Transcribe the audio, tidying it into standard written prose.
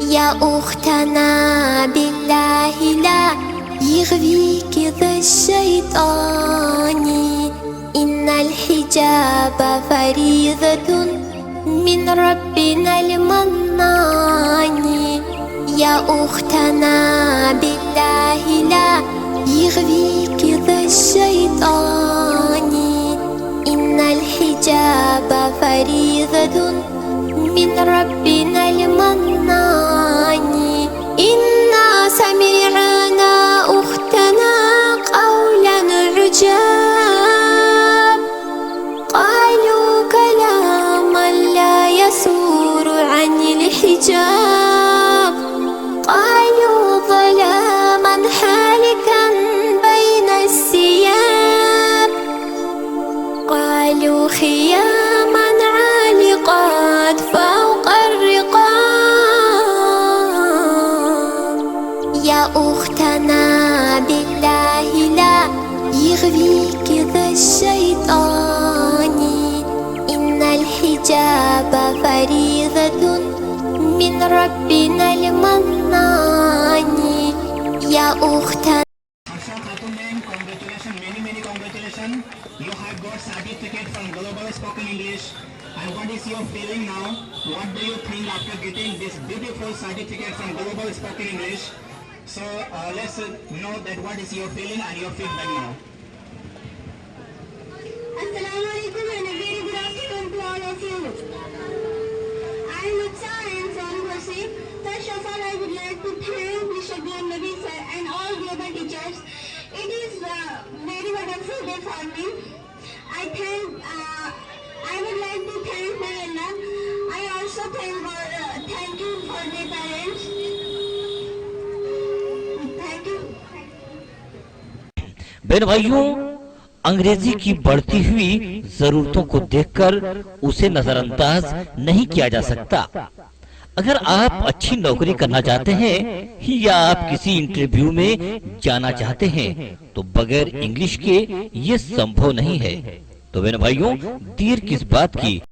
يا أختنا بالله لا يغويك ذا الشيطان، إن الحجاب فريضة من ربنا المنان. يا أختنا بالله لا يغويك ذا الشيطان، إن الحجاب فريضة من ربنا المنان. إنا سمعنا أختنا قولا عجاب، قالوا كلاما لا يسور عن الحجاب، قالوا ظلاما حالكا بين الثياب، قالوا خياما عالقات فوق الرقاب. يا أختنا بالله لا يغويك ذا الشيطان، إن الحجاب فريضة من ربنا المنان. يا أختنا Congratulations, many congratulations. You have got certificate from Global Spoken English. And what is your feeling now? What do you think after getting this beautiful certificate from Global Spoken English? So let's know that what is your feeling and your feedback now. Assalamu alaikum and a very good afternoon to all of you. I am Utsa, I am from Ghosi. First of all, I would like to thank Mr.Ghulam, Nabi sir and all global teachers. It is a very wonderful day for me. I would like to thank my Allah. I also thank you for my parents. Thank you. बहन भाइयों, अंग्रेजी की बढ़ती हुई जरूरतों को देखकर उसे नजरअंदाज नहीं किया जा सकता। अगर आप अच्छी नौकरी करना चाहते हैं या आप किसी इंटरव्यू में जाना चाहते हैं तो बगैर इंग्लिश के ये संभव नहीं है। तो बहन भाइयों, देर किस बात की।